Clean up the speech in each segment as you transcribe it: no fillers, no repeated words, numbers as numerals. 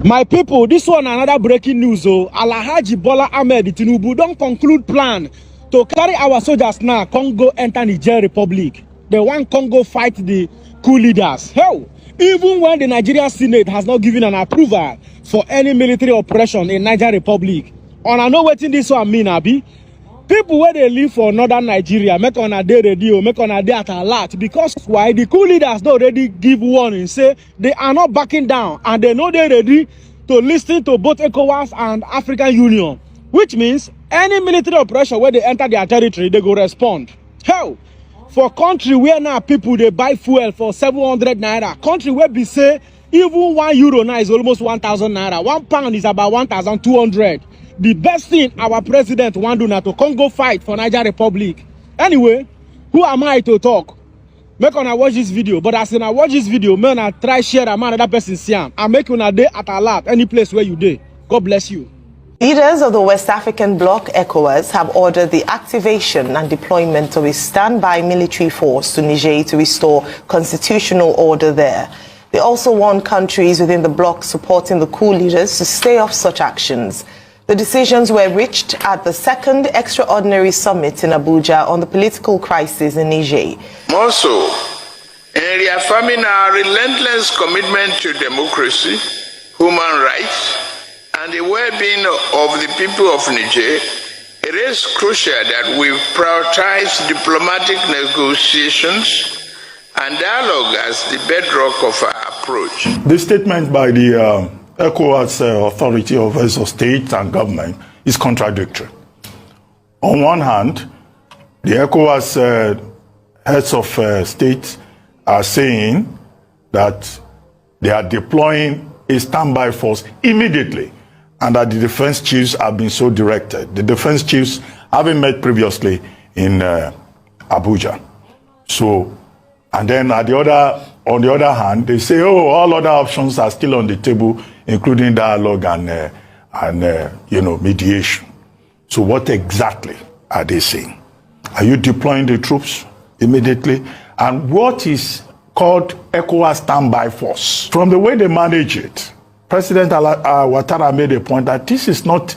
My people, this one another breaking news. Oh, Alhaji Bola Ahmed Tinubu don't conclude plan to carry our soldiers now. Congo enter Niger Republic. They want Congo fight the coup leaders. Hell, even when the Nigerian Senate has not given an approval for any military operation in Niger Republic. And I know what this one mean, Abi. People where they live for northern Nigeria, make on a day radio, make on a day at alert. Because why the coup leaders don't already give warning, say they are not backing down and they know they're ready to listen to both ECOWAS and African Union. Which means any military operation where they enter their territory, they go respond. Hell, for country where now people they buy fuel for 700 naira, country where we say even €1 now is almost 1,000 naira, £1 is about 1,200. The best thing our president want to do now to Congo fight for Niger Republic. Anyway, who am I to talk? Make una watch this video, but as I watch this video, man, I try share am another person see am. I make una day at alert any place where you dey. God bless you. Leaders of the West African bloc, ECOWAS, have ordered the activation and deployment of a standby military force to Niger to restore constitutional order there. They also warned countries within the bloc supporting the coup leaders to stay off such actions. The decisions were reached at the second extraordinary summit in Abuja on the political crisis in Niger. Also, in reaffirming our relentless commitment to democracy, human rights, and the well-being of the people of Niger, it is crucial that we prioritize diplomatic negotiations and dialogue as the bedrock of our approach. The statement by the ECOWAS authority of heads of state and government is contradictory. On one hand, the ECOWAS heads of state are saying that they are deploying a standby force immediately and that the defense chiefs have been so directed. The defense chiefs haven't met previously in Abuja. So, and then on the other hand, they say, oh, all other options are still on the table, including dialogue and mediation. So what exactly are they saying? Are you deploying the troops immediately? And what is called ECOWAS standby force? From the way they manage it, President Ouattara made a point that this is not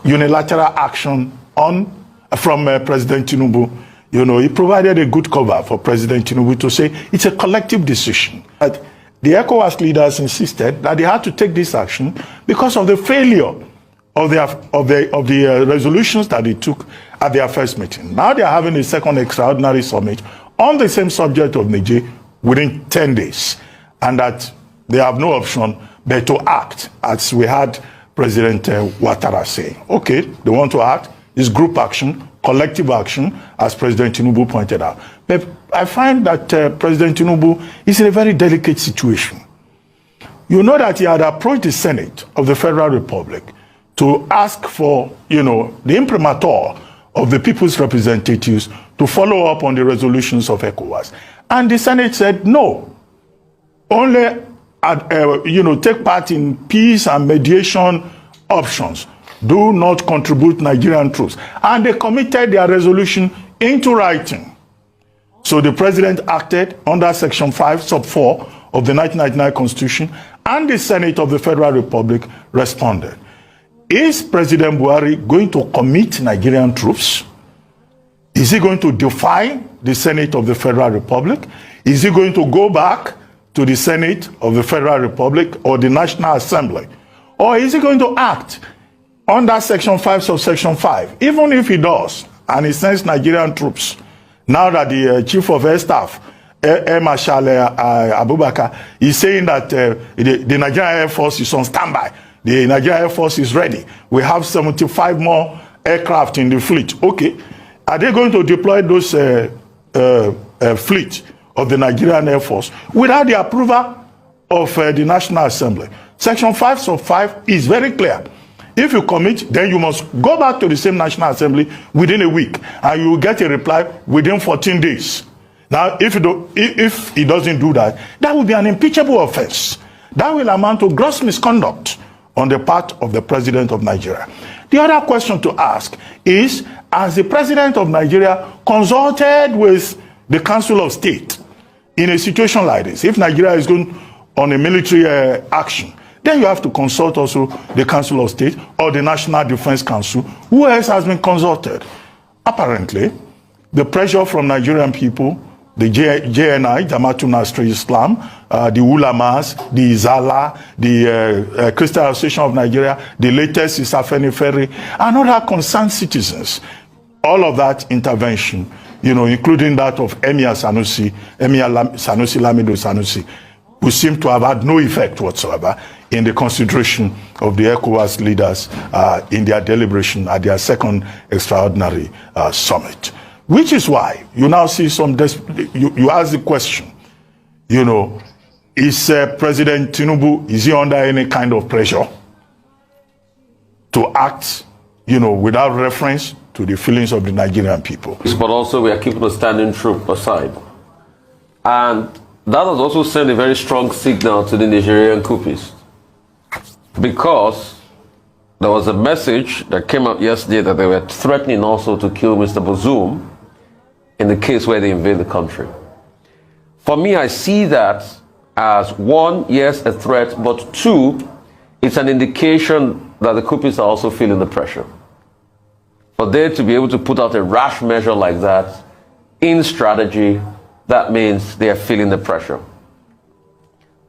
unilateral action from President Tinubu. You know, he provided a good cover for President Tinubu to say it's a collective decision. But the ECOWAS leaders insisted that they had to take this action because of the failure of the resolutions that they took at their first meeting. Now they are having a second extraordinary summit on the same subject of Niger within 10 days, and that they have no option but to act, as we had President Ouattara say. Okay, they want to act. It's group action, collective action, as President Tinubu pointed out. But I find that President Tinubu is in a very delicate situation. You know that he had approached the Senate of the Federal Republic to ask for, the imprimatur of the people's representatives to follow up on the resolutions of ECOWAS. And the Senate said no. Only, take part in peace and mediation options. Do not contribute Nigerian troops. And they committed their resolution into writing. So the president acted under Section 5, Sub 4 of the 1999 Constitution, and the Senate of the Federal Republic responded. Is President Buhari going to commit Nigerian troops? Is he going to defy the Senate of the Federal Republic? Is he going to go back to the Senate of the Federal Republic or the National Assembly? Or is he going to act under Section 5, Subsection 5? Even if he does, and he sends Nigerian troops, now that the Chief of Air Staff, Air Marshal Abubakar, is saying that the Nigerian Air Force is on standby. The Nigerian Air Force is ready. We have 75 more aircraft in the fleet. Okay. Are they going to deploy those fleet of the Nigerian Air Force without the approval of the National Assembly? Section 5 sub 5 is very clear. If you commit, then you must go back to the same National Assembly within a week, and you will get a reply within 14 days. Now, if he doesn't do that, that will be an impeachable offense. That will amount to gross misconduct on the part of the President of Nigeria. The other question to ask is, has the President of Nigeria consulted with the Council of State in a situation like this? If Nigeria is going on a military action, then you have to consult also the Council of State or the National Defense Council. Who else has been consulted? Apparently, the pressure from Nigerian people, the JNI, Jamaatul Nasrul Islam, the Ulamas, the Izala, the Christian Association of Nigeria, the latest is Afenifere, and other concerned citizens. All of that intervention, including that of Emir Sanusi Lamido Sanusi, who seem to have had no effect whatsoever in the consideration of the ECOWAS leaders in their deliberation at their second extraordinary summit. Which is why you now see you ask the question, is President Tinubu, is he under any kind of pressure to act, without reference to the feelings of the Nigerian people? But also we are keeping a standing troop aside. And that has also sent a very strong signal to the Nigerian coupists. Because there was a message that came out yesterday that they were threatening also to kill Mr. Bazoum in the case where they invade the country. For me, I see that as one, yes, a threat, but two, it's an indication that the coupists are also feeling the pressure. For them to be able to put out a rash measure like that in strategy, that means they are feeling the pressure.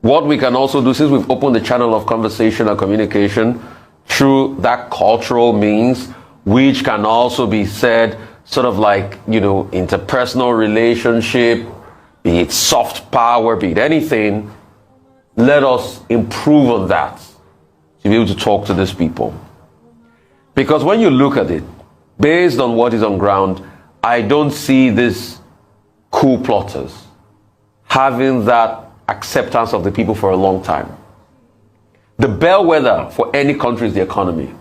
What we can also do, since we've opened the channel of conversation and communication through that cultural means, which can also be said sort of like, interpersonal relationship, be it soft power, be it anything, let us improve on that to be able to talk to these people. Because when you look at it, based on what is on ground, I don't see these coup plotters having that acceptance of the people for a long time. The bellwether for any country is the economy.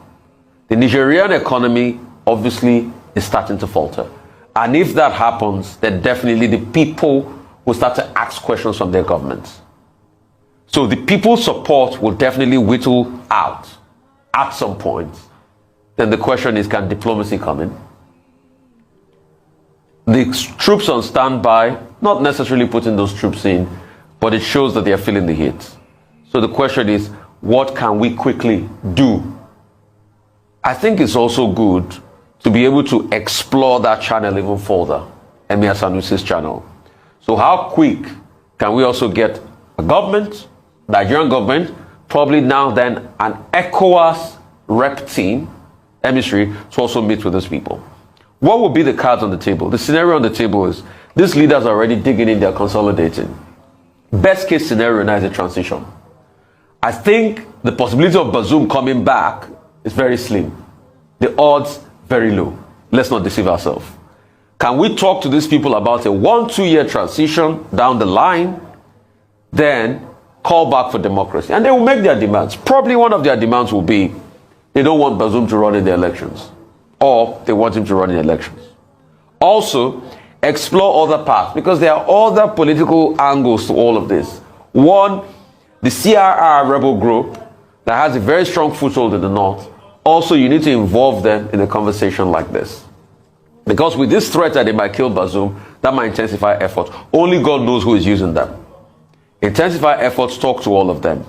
The Nigerian economy obviously is starting to falter. And if that happens, then definitely the people will start to ask questions from their governments. So the people's support will definitely whittle out at some point. Then the question is, can diplomacy come in? The troops on standby, not necessarily putting those troops in, but it shows that they are feeling the heat. So the question is, what can we quickly do? I think it's also good to be able to explore that channel even further, Emir Sanusi's channel. So how quick can we also get a government, Nigerian government, probably now then an ECOWAS rep team, emissary, to also meet with those people? What will be the cards on the table? The scenario on the table is these leaders are already digging in, they're consolidating. Best case scenario now is a transition. I think the possibility of Bazoum coming back is very slim. The odds very low. Let's not deceive ourselves. Can we talk to these people about a 1-2 year transition down the line, then call back for democracy? And they will make their demands. Probably one of their demands will be they don't want Bazoum to run in the elections, or they want him to run in elections. Also, explore other paths, because there are other political angles to all of this. One, the CRR rebel group that has a very strong foothold in the north. Also, you need to involve them in a conversation like this. Because with this threat that they might kill Bazoum, that might intensify efforts. Only God knows who is using them. Intensify efforts, talk to all of them.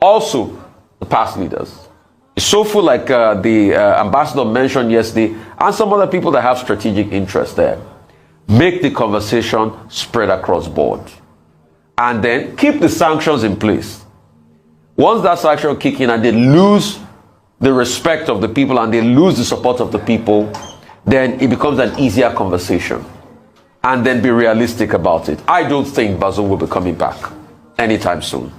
Also, the past leaders. It's so full, like the ambassador mentioned yesterday, and some other people that have strategic interest there. Make the conversation spread across board. And then keep the sanctions in place. Once that sanction kick in and they lose the respect of the people and they lose the support of the people, then it becomes an easier conversation. And then be realistic about it. I don't think Bazoum will be coming back anytime soon.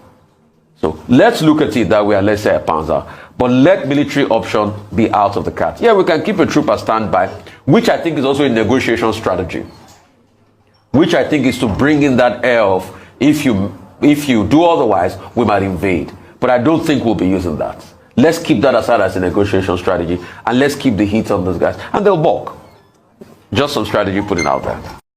So let's look at it that way, and let's say a panzer. But let military option be out of the cards. Yeah, we can keep a troop at standby, which I think is also a negotiation strategy. Which I think is to bring in that air of, if you do otherwise, we might invade. But I don't think we'll be using that. Let's keep that aside as a negotiation strategy, and let's keep the heat on those guys. And they'll balk. Just some strategy putting out there.